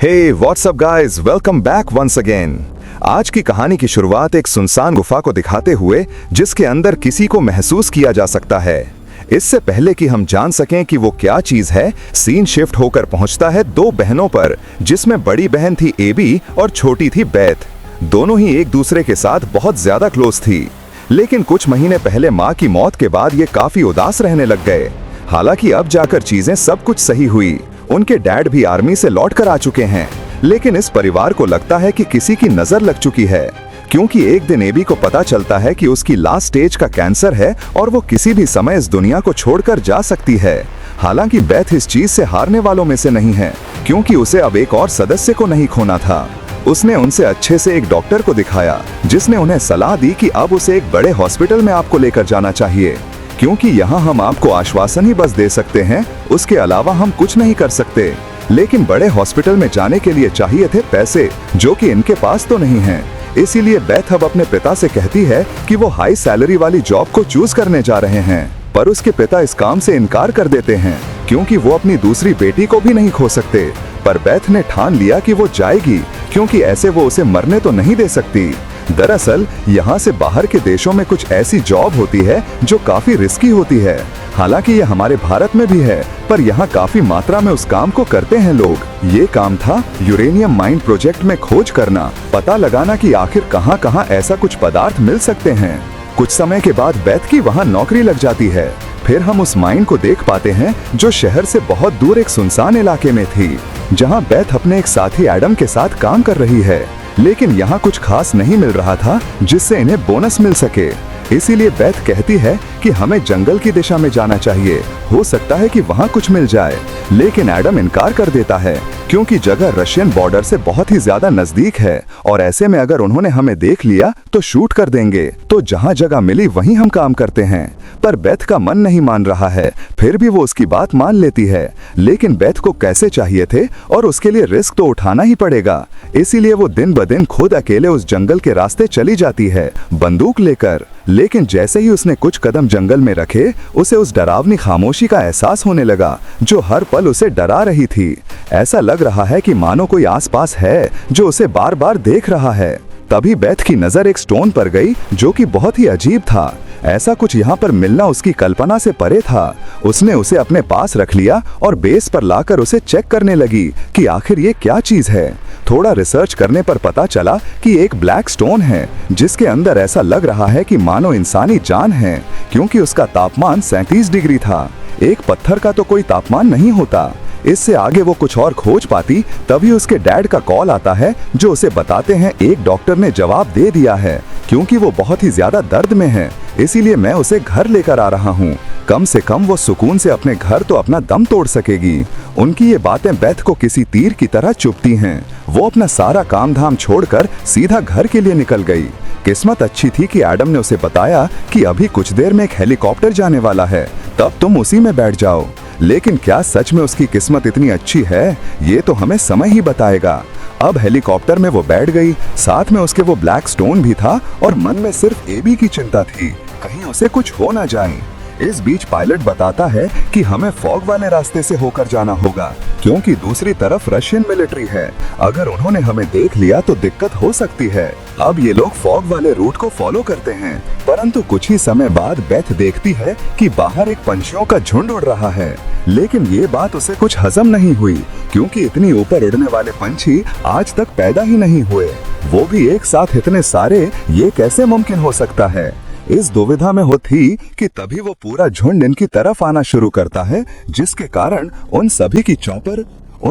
हे what's up guys, welcome back once again. आज की कहानी की शुरुआत एक सुनसान गुफा को दिखाते हुए जिसके अंदर किसी को महसूस किया जा सकता है। इससे पहले कि हम जान सकें कि वो क्या चीज है, सीन शिफ्ट होकर पहुंचता है दो बहनों पर, जिसमें बड़ी बहन थी एबी और छोटी थी बेथ। दोनों ही एक दूसरे के साथ बहुत ज्यादा क्लोज थी, लेकिन कुछ महीने पहले माँ की मौत के बाद ये काफी उदास रहने लग गए। हालांकि अब जाकर चीजें सब कुछ सही हुई। उनके डैड भी आर्मी से लौट कर आ चुके हैं, लेकिन इस परिवार को लगता है कि किसी की नजर लग चुकी है, क्योंकि एक दिन एबी को पता चलता है कि उसकी लास्ट स्टेज का कैंसर है और वो किसी भी समय इस दुनिया को छोड़कर जा सकती है। हालांकि बेथ इस चीज से हारने वालों में से नहीं है, क्योंकि उसे अब एक और सदस्य को नहीं खोना था। उसने उनसे अच्छे से एक डॉक्टर को दिखाया, जिसने उन्हें सलाह दी कि अब उसे एक बड़े हॉस्पिटल में आपको लेकर जाना चाहिए, क्योंकि यहाँ हम आपको आश्वासन ही बस दे सकते हैं, उसके अलावा हम कुछ नहीं कर सकते। लेकिन बड़े हॉस्पिटल में जाने के लिए चाहिए थे पैसे, जो कि इनके पास तो नहीं हैं। इसीलिए बेथ अब अपने पिता से कहती है कि वो हाई सैलरी वाली जॉब को चूज करने जा रहे हैं, पर उसके पिता इस काम से इनकार कर देते हैं, क्योंकि वो अपनी दूसरी बेटी को भी नहीं खो सकते। पर बेथ ने ठान लिया कि वो जाएगी, क्योंकि ऐसे वो उसे मरने तो नहीं दे सकती। दरअसल यहाँ से बाहर के देशों में कुछ ऐसी जॉब होती है जो काफी रिस्की होती है। हालांकि ये हमारे भारत में भी है, पर यहाँ काफी मात्रा में उस काम को करते हैं लोग। ये काम था यूरेनियम माइन प्रोजेक्ट में खोज करना, पता लगाना कि आखिर कहाँ कहाँ ऐसा कुछ पदार्थ मिल सकते हैं। कुछ समय के बाद बेथ की वहाँ नौकरी लग जाती है। फिर हम उस माइन को देख पाते हैं जो शहर से बहुत दूर एक सुनसान इलाके में थी, जहाँ बेथ अपने एक साथी एडम के साथ काम कर रही है। लेकिन यहाँ कुछ खास नहीं मिल रहा था जिससे इन्हें बोनस मिल सके। इसीलिए बेथ कहती है कि हमें जंगल की दिशा में जाना चाहिए, हो सकता है कि वहाँ कुछ मिल जाए। लेकिन एडम इनकार कर देता है, क्योंकि जगह रशियन बॉर्डर से बहुत ही ज्यादा नजदीक है और ऐसे में अगर उन्होंने हमें देख लिया तो शूट कर देंगे। तो जहाँ जगह मिली वहीं हम काम करते हैं। पर बेथ का मन नहीं मान रहा है, फिर भी वो उसकी बात मान लेती है। लेकिन बेथ को कैसे चाहिए थे और उसके लिए रिस्क तो उठाना ही पड़ेगा। इसीलिए वो दिन ब दिन खुद अकेले उस जंगल के रास्ते चली जाती है, बंदूक लेकर। लेकिन जैसे ही उसने कुछ कदम जंगल में रखे, उसे उस डरावनी खामोशी का एहसास होने लगा जो हर पल उसे डरा रही थी। ऐसा लग रहा है कि मानो कोई आसपास है जो उसे बार बार देख रहा है। तभी बेथ की नजर एक स्टोन पर गई, जो कि बहुत ही अजीब था। ऐसा कुछ यहाँ पर मिलना उसकी कल्पना से परे था। उसने उसे अपने पास रख लिया और बेस पर लाकर उसे चेक करने लगी कि आखिर ये क्या चीज है। थोड़ा रिसर्च करने पर पता चला कि एक ब्लैक स्टोन है, जिसके अंदर ऐसा लग रहा है कि मानो इंसानी जान है, क्योंकि उसका तापमान 37 डिग्री था। एक पत्थर का तो कोई तापमान नहीं होता। इससे आगे वो कुछ और खोज पाती, तभी उसके डैड का कॉल आता है, जो उसे बताते हैं एक डॉक्टर ने जवाब दे दिया है, क्योंकि वो बहुत ही ज्यादा दर्द में है, इसीलिए मैं उसे घर लेकर आ रहा हूँ। कम से कम वो सुकून से अपने घर तो अपना दम तोड़ सकेगी। उनकी ये बातें बेथ को किसी तीर की तरह चुभती हैं। वो अपना सारा काम धाम छोड़कर सीधा घर के लिए निकल गई। किस्मत अच्छी थी कि एडम ने उसे बताया कि अभी कुछ देर में एक हेलीकॉप्टर जाने वाला है, तब तुम उसी में बैठ जाओ। लेकिन क्या सच में उसकी किस्मत इतनी अच्छी है, ये तो हमें समय ही बताएगा। अब हेलीकॉप्टर में वो बैठ गई, साथ में उसके वो ब्लैक स्टोन भी था और मन में सिर्फ एबी की चिंता थी, कहीं उसे कुछ हो ना जाए। इस बीच पायलट बताता है कि हमें फॉग वाले रास्ते से होकर जाना होगा, क्योंकि दूसरी तरफ रशियन मिलिट्री है। अगर उन्होंने हमें देख लिया तो दिक्कत हो सकती है। अब ये लोग फॉग वाले रूट को फॉलो करते हैं, परंतु कुछ ही समय बाद बेथ देखती है कि बाहर एक पंछियों का झुंड उड़ रहा है। लेकिन ये बात उसे कुछ हजम नहीं हुई, क्योंकि इतनी ऊपर उड़ने वाले पंछी आज तक पैदा ही नहीं हुए, वो भी एक साथ इतने सारे। ये कैसे मुमकिन हो सकता है? इस दुविधा में वो थी कि तभी वो पूरा झुंड इनकी तरफ आना शुरू करता है, जिसके कारण उन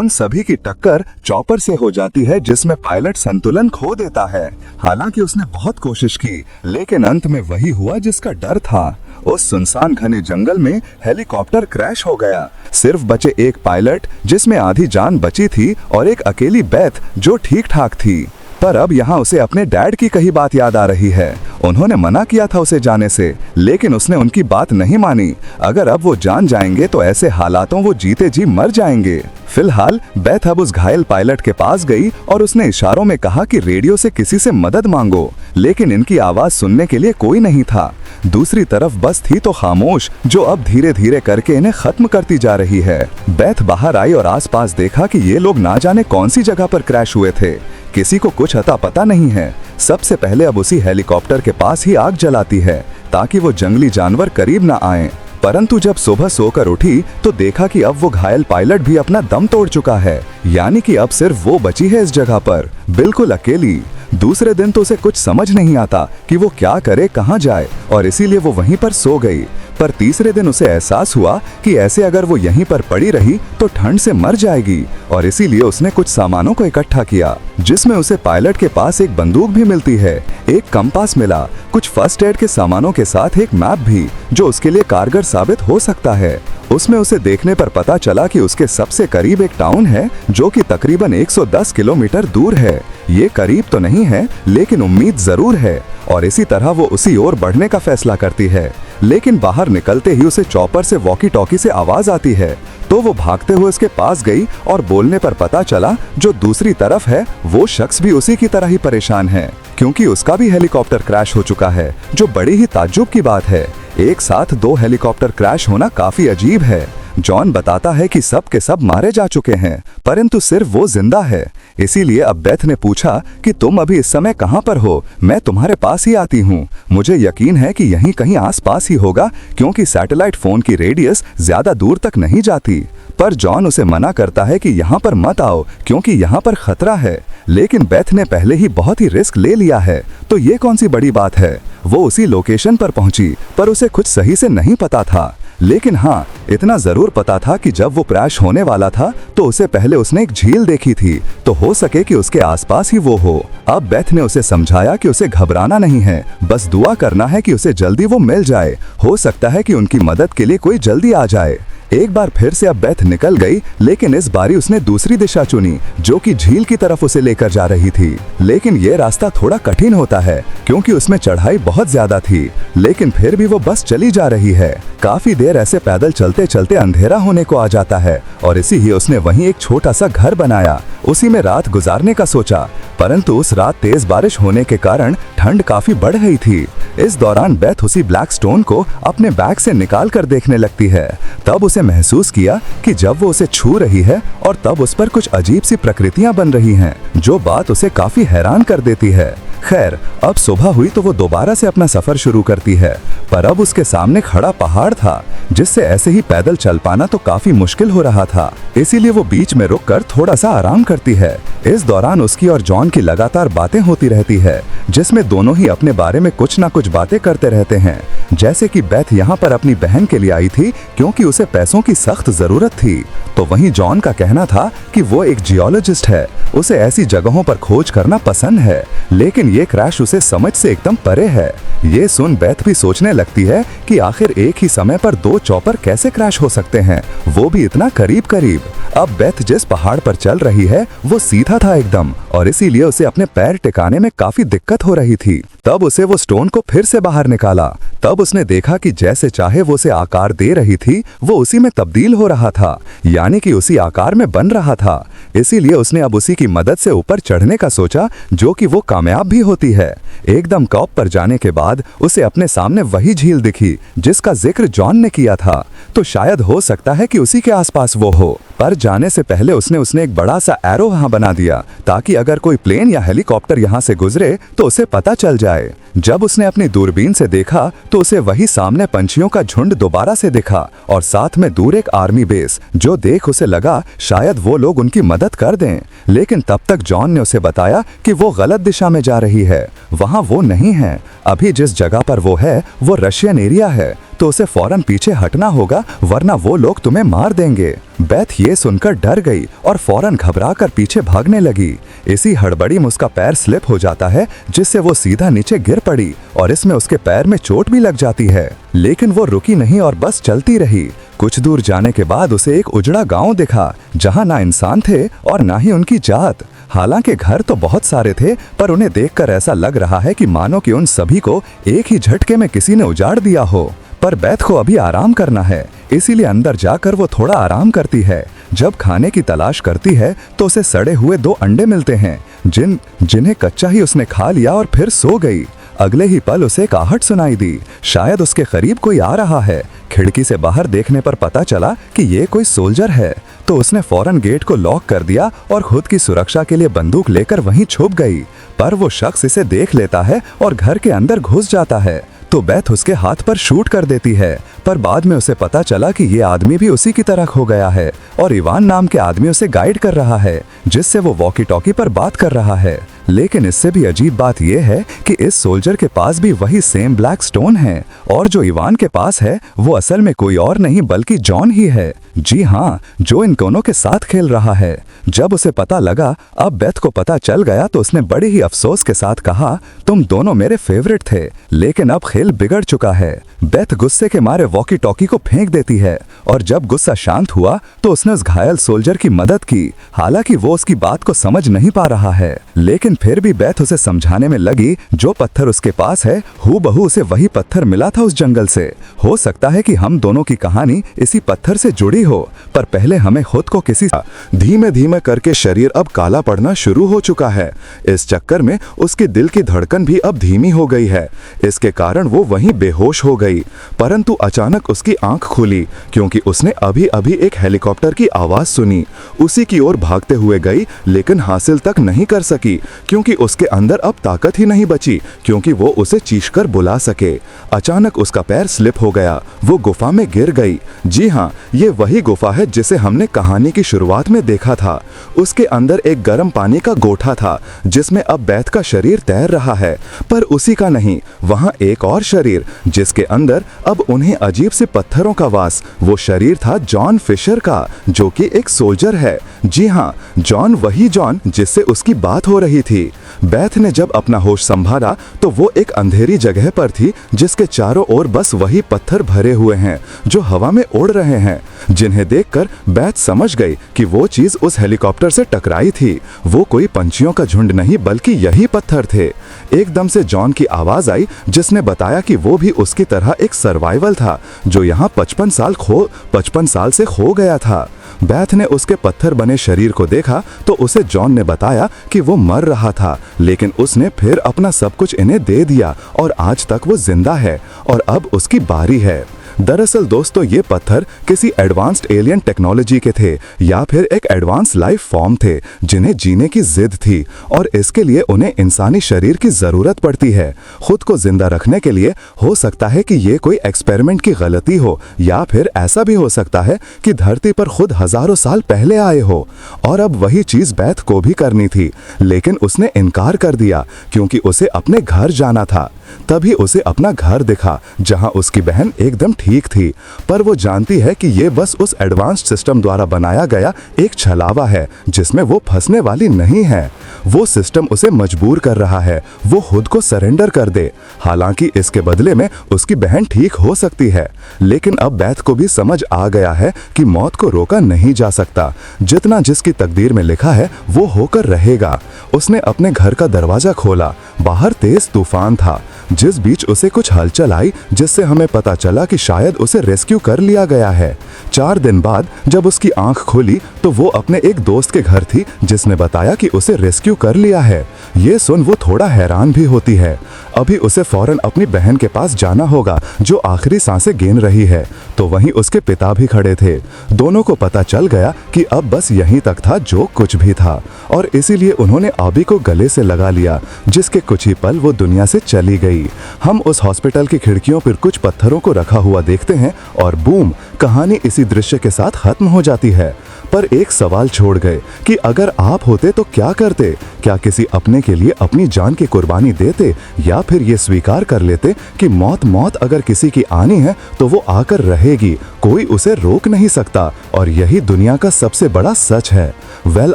सभी की टक्कर चॉपर से हो जाती है, जिसमें पायलट संतुलन खो देता है। हालांकि उसने बहुत कोशिश की, लेकिन अंत में वही हुआ जिसका डर था। उस सुनसान घने जंगल में हेलीकॉप्टर क्रैश हो गया। सिर्फ बचे एक पायलट, जिसमें आधी जान बची थी, और एक अकेली बेथ जो ठीक ठाक थी। पर अब यहाँ उसे अपने डैड की कही बात याद आ रही है। उन्होंने मना किया था उसे जाने से, लेकिन उसने उनकी बात नहीं मानी। अगर अब वो जान जाएंगे तो ऐसे हालातों वो जीते जी मर जाएंगे। फिलहाल बेथ अब उस घायल पायलट के पास गई और उसने इशारों में कहा कि रेडियो से किसी से मदद मांगो, लेकिन इनकी आवाज सुनने के लिए कोई नहीं था। दूसरी तरफ बस थी तो खामोश, जो अब धीरे धीरे करके इन्हें खत्म करती जा रही है। बेथ बाहर आई और आसपास देखा कि ये लोग ना जाने कौन सी जगह पर क्रैश हुए थे। किसी को कुछ अता पता नहीं है। सबसे पहले अब उसी हेलीकॉप्टर के पास ही आग जलाती है ताकि वो जंगली जानवर करीब ना आएं। परंतु जब सुबह सोकर उठी तो देखा कि अब वो घायल पायलट भी अपना दम तोड़ चुका है, यानी कि अब सिर्फ वो बची है इस जगह पर, बिल्कुल अकेली। दूसरे दिन तो उसे कुछ समझ नहीं आता कि वो क्या करे, कहाँ जाए, और इसीलिए वो वहीं पर सो गई। पर तीसरे दिन उसे एहसास हुआ कि ऐसे अगर वो यहीं पर पड़ी रही तो ठंड से मर जाएगी, और इसीलिए उसने कुछ सामानों को इकट्ठा किया, जिसमें उसे पायलट के पास एक बंदूक भी मिलती है, एक कंपास मिला, कुछ फर्स्ट एड के सामानों के साथ एक मैप भी, जो उसके लिए कारगर साबित हो सकता है। उसमें उसे देखने पर पता चला कि उसके सबसे करीब एक टाउन है जो कि तकरीबन 110 किलोमीटर दूर है। ये करीब तो नहीं है, लेकिन उम्मीद जरूर है, और इसी तरह वो उसी ओर बढ़ने का फैसला करती है। लेकिन बाहर निकलते ही उसे चॉपर से वॉकी टॉकी से आवाज आती है, तो वो भागते हुए उसके पास गई और बोलने पर पता चला जो दूसरी तरफ है वो शख्स भी उसी की तरह ही परेशान है, क्योंकि उसका भी हेलीकॉप्टर क्रैश हो चुका है, जो बड़ी ही ताज्जुब की बात है। एक साथ 2 हेलीकॉप्टर क्रैश होना काफी अजीब है। जॉन बताता है कि सब के सब मारे जा चुके हैं, परंतु सिर्फ वो जिंदा है। इसीलिए अब बेथ ने पूछा कि तुम अभी इस समय कहाँ पर हो, मैं तुम्हारे पास ही आती हूँ। मुझे यकीन है कि यहीं कहीं आसपास ही होगा, क्योंकि सैटेलाइट फोन की रेडियस ज्यादा दूर तक नहीं जाती। पर जॉन उसे मना करता है कि यहाँ पर मत आओ, क्योंकि यहाँ पर खतरा है। लेकिन बेथ ने पहले ही बहुत ही रिस्क ले लिया है, तो ये कौन सी बड़ी बात है। वो उसी लोकेशन पर पहुंची, पर उसे कुछ सही से नहीं पता था। लेकिन हाँ, इतना जरूर पता था कि जब वो क्रैश होने वाला था तो उसे पहले उसने एक झील देखी थी, तो हो सके कि उसके आसपास ही वो हो। अब बेथ ने उसे समझाया कि उसे घबराना नहीं है, बस दुआ करना है कि उसे जल्दी वो मिल जाए। हो सकता है कि उनकी मदद के लिए कोई जल्दी आ जाए। एक बार फिर से अब बेथ निकल गई, लेकिन इस बारी उसने दूसरी दिशा चुनी, जो कि झील की तरफ उसे लेकर जा रही थी। लेकिन ये रास्ता थोड़ा कठिन होता है, क्योंकि उसमें चढ़ाई बहुत ज्यादा थी, लेकिन फिर भी वो बस चली जा रही है। काफी देर ऐसे पैदल चलते चलते अंधेरा होने को आ जाता है, और इसी ही उसने वहीं एक छोटा सा घर बनाया। उसी में रात गुजारने का सोचा, परंतु उस रात तेज बारिश होने के कारण ठंड काफी बढ़ गई थी। इस दौरान बेथ उसी ब्लैक स्टोन को अपने बैग से निकाल कर देखने लगती है। तब उसे महसूस किया कि जब वो उसे छू रही है और तब उस पर कुछ अजीब सी प्रकृतियां बन रही हैं, जो बात उसे काफी हैरान कर देती है। खैर, अब सुबह हुई तो वो दोबारा से अपना सफर शुरू करती है, पर अब उसके सामने खड़ा पहाड़ था, जिससे ऐसे ही पैदल चल पाना तो काफी मुश्किल हो रहा था। इसीलिए वो बीच में रुककर थोड़ा सा आराम करती है। इस दौरान उसकी और जॉन की लगातार बातें होती रहती है, जिसमें दोनों ही अपने बारे में कुछ ना कुछ बातें करते रहते हैं। जैसे कि बेथ यहाँ पर अपनी बहन के लिए आई थी, क्योंकि उसे पैसों की सख्त जरूरत थी, तो वहीं जॉन का कहना था कि वो एक जियोलॉजिस्ट है, उसे ऐसी जगहों पर खोज करना पसंद है। लेकिन ये क्रैश उसे समझ से एकदम परे है। ये सुन बेथ भी सोचने लगती है कि आखिर एक ही समय पर 2 चॉपर कैसे क्रैश हो सकते हैं, वो भी इतना करीब करीब। अब बेथ जिस पहाड़ पर चल रही है वो सीधा था एकदम, और इसीलिए उसे अपने पैर टिकाने में काफी दिक्कत हो रही थी। तब उसे वो स्टोन को फिर से बाहर निकाला। तब उसने देखा कि जैसे चाहे वो उसे आकार दे रही थी, वो उसी में तब्दील हो रहा था, यानी कि उसी आकार में बन रहा था। इसीलिए उसने अब उसी की मदद से ऊपर चढ़ने का सोचा, जो कि वो कामयाब भी होती है। एकदम टॉप पर जाने के बाद उसे अपने सामने वही झील दिखी जिसका जिक्र जॉन ने किया था, तो शायद हो सकता है कि उसी के आसपास वो हो। पर जाने से पहले उसने एक बड़ा सा एरो वहां बना दिया, ताकि अगर कोई प्लेन या हेलीकॉप्टर यहां से गुजरे तो उसे पता चल जाए। जब उसने अपनी दूरबीन से देखा तो उसे वही सामने पंछियों का झुंड दोबारा से दिखा, और साथ में दूर एक आर्मी बेस, जो देख उसे लगा शायद वो लोग उनकी मदद कर दें। लेकिन तब तक जॉन ने उसे बताया कि वो गलत दिशा में जा रही है, वहां वो नहीं है। अभी जिस जगह पर वो है वो रशियन एरिया है, तो उसे फौरन पीछे हटना होगा, वरना वो लोग तुम्हें मार देंगे। बेथ ये सुनकर डर गई और फौरन घबराकर पीछे भागने लगी। इसी हड़बड़ी में उसका पैर स्लिप हो जाता है, जिससे वो सीधा नीचे गिर पड़ी, और इसमें उसके पैर में चोट भी लग जाती है। लेकिन वो रुकी नहीं और बस चलती रही। कुछ दूर जाने के बाद उसे एक उजड़ा गांव दिखा, जहां ना इंसान थे और ना ही उनकी जात। हालांकि घर तो बहुत सारे थे, पर उन्हें देखकर ऐसा लग रहा है कि मानो कि उन सभी को एक ही झटके में किसी ने उजाड़ दिया हो। पर बेथ को अभी आराम करना है, इसीलिए अंदर जाकर वो थोड़ा आराम करती है। जब खाने की तलाश करती है तो उसे सड़े हुए 2 अंडे मिलते हैं, जिन्हें कच्चा ही उसने खा लिया और फिर सो गई। अगले ही पल उसे एक आहट सुनाई दी, शायद उसके करीब कोई आ रहा है। खिड़की से बाहर देखने पर पता चला कि ये कोई सोल्जर है, तो उसने फौरन गेट को लॉक कर दिया और खुद की सुरक्षा के लिए बंदूक लेकर वहीं छुप गई। पर वो शख्स इसे देख लेता है और घर के अंदर घुस जाता है, तो बेथ उसके हाथ पर शूट कर देती है। पर बाद में उसे पता चला कि ये आदमी भी उसी की तरह खो गया है और इवान नाम के आदमी उसे गाइड कर रहा है, जिससे वो वॉकी टॉकी पर बात कर रहा है। लेकिन इससे भी अजीब बात यह है कि इस सोल्जर के पास भी वही सेम ब्लैक स्टोन है, और जो इवान के पास है वो असल में कोई और नहीं बल्कि जॉन ही है। जी हाँ, जो इन दोनों के साथ खेल रहा है। जब उसे पता लगा, अब बेथ को पता चल गया, तो उसने बड़े ही अफसोस के साथ कहा, तुम दोनों मेरे फेवरेट थे, लेकिन अब खेल बिगड़ चुका है। बेथ गुस्से के मारे वॉकी टॉकी को फेंक देती है, और जब गुस्सा शांत हुआ तो उसने उस घायल सोल्जर की मदद की। हालांकि वो उसकी बात को समझ नहीं पा रहा है, लेकिन फिर भी बेथ उसे समझाने में लगी, जो पत्थर उसके पास है हूबहू उसे वही पत्थर मिला था उस जंगल से। हो सकता है कि हम दोनों की कहानी इसी पत्थर से जुड़ी हो, पर पहले हमें खुद को किसी धीमे धीमे करके शरीर अब काला पड़ना शुरू हो चुका है। इस चक्कर में उसके दिल की धड़कन भी अब धीमी हो गई है। इसके कारण वो वहीं बेहोश हो गई। परंतु अचानक उसकी आंख खुली, क्योंकि उसने अभी अभी एक हेलीकॉप्टर की आवाज सुनी। उसी की ओर भागते हुए गई, लेकिन हासिल तक नहीं कर सकी, क्योंकि उसके अंदर अब ताकत ही नहीं बची क्योंकि वो उसे चीखकर बुला सके। अचानक उसका पैर स्लिप हो गया, वो गुफा में गिर गई। जी हाँ, ये वही गुफा है जिसे हमने कहानी की शुरुआत में देखा था। उसके अंदर एक गर्म पानी का गोठा था, जिसमें अब बेथ का शरीर तैर रहा है, पर उसी का नहीं, वहां एक और शरीर, जिसके अंदर अब उन्हें अजीब से पत्थरों का वास। वो शरीर था जॉन फिशर का, जो कि एक सोल्जर है। जी हाँ, जॉन, वही जॉन जिससे उसकी बात हो रही थी। बेथ ने जब अपना होश संभाला तो वो एक अंधेरी जगह पर थी, जिसके चारों ओर बस वही पत्थर भरे हुए हैं जो हवा में उड़ रहे हैं, जिन्हें देखकर बेथ समझ गई कि वो चीज उस हेलीकॉप्टर से टकराई थी। वो कोई पंछियों का झुंड नहीं बल्कि यही पत्थर थे। एकदम से जॉन की आवाज आई, जिसने बताया कि वो भी उसकी तरह एक सर्वाइवल था, जो यहाँ 55 साल से खो गया था। बेथ ने उसके पत्थर बने शरीर को देखा तो उसे जॉन ने बताया कि वो मर रहा था, लेकिन उसने फिर अपना सब कुछ इन्हें दे दिया और आज तक वो जिंदा है और अब उसकी बारी है। दरअसल दोस्तों, ये पत्थर किसी एडवांस्ड एलियन टेक्नोलॉजी के थे या फिर एक एडवांस लाइफ फॉर्म थे, जिन्हें जीने की जिद थी और इसके लिए उन्हें इंसानी शरीर की जरूरत पड़ती है खुद को जिंदा रखने के लिए। हो सकता है कि ये कोई एक्सपेरिमेंट की गलती हो, या फिर ऐसा भी हो सकता है कि धरती पर खुद हजारों साल पहले आए हो और अब वही चीज बेथ को भी करनी थी, लेकिन उसने इनकार कर दिया क्योंकि उसे अपने घर जाना था। तभी उसे अपना घर दिखा, जहां उसकी बहन एकदम ठीक थी, पर वो जानती है कि ये बस उस एडवांस्ड सिस्टम द्वारा बनाया गया एक छलावा है, जिसमें वो फंसने वाली नहीं है। वो सिस्टम उसे मजबूर कर रहा है वो खुद को सरेंडर कर दे। हालांकि इसके बदले में उसकी बहन ठीक हो सकती है, लेकिन अब बेथ को भी समझ आ गया है कि मौत को रोका नहीं जा सकता। जितना जिसकी तकदीर में लिखा है वो होकर रहेगा। उसने अपने घर का दरवाजा खोला। बाहर तेज तूफान था, जिस बीच उसे कुछ हलचल आई, जिससे हमें पता चला कि शायद उसे रेस्क्यू कर लिया गया है। 4 दिन बाद जब उसकी आंख खुली तो वो अपने एक दोस्त के घर थी, जिसने बताया कि उसे रेस्क्यू कर लिया है। ये सुन वो थोड़ा हैरान भी होती है। अभी उसे फौरन अपनी बहन के पास जाना होगा, जो आखिरी सांसें गिन रही है। तो वहीं उसके पिता भी खड़े थे। दोनों को पता चल गया कि अब बस यहीं तक था जो कुछ भी था, और इसीलिए उन्होंने आबी को गले से लगा लिया, जिसके कुछ ही पल वो दुनिया से चली गई। हम उस हॉस्पिटल की खिड़कियों पर कुछ पत्थरों को रखा हुआ देखते हैं और बूम, कहानी इसी दृश्य के साथ खत्म हो जाती है। पर एक सवाल छोड़ गए कि अगर आप होते तो क्या करते? क्या किसी अपने के लिए अपनी जान की कुर्बानी देते, या फिर ये स्वीकार कर लेते कि मौत अगर किसी की आनी है तो वो आकर रहेगी, कोई उसे रोक नहीं सकता, और यही दुनिया का सबसे बड़ा सच है। वेल,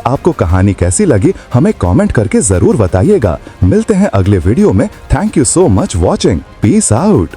आपको कहानी कैसी लगी हमें कमेंट करके जरूर बताइएगा। मिलते हैं अगले वीडियो में। Thank you so much watching. Peace out.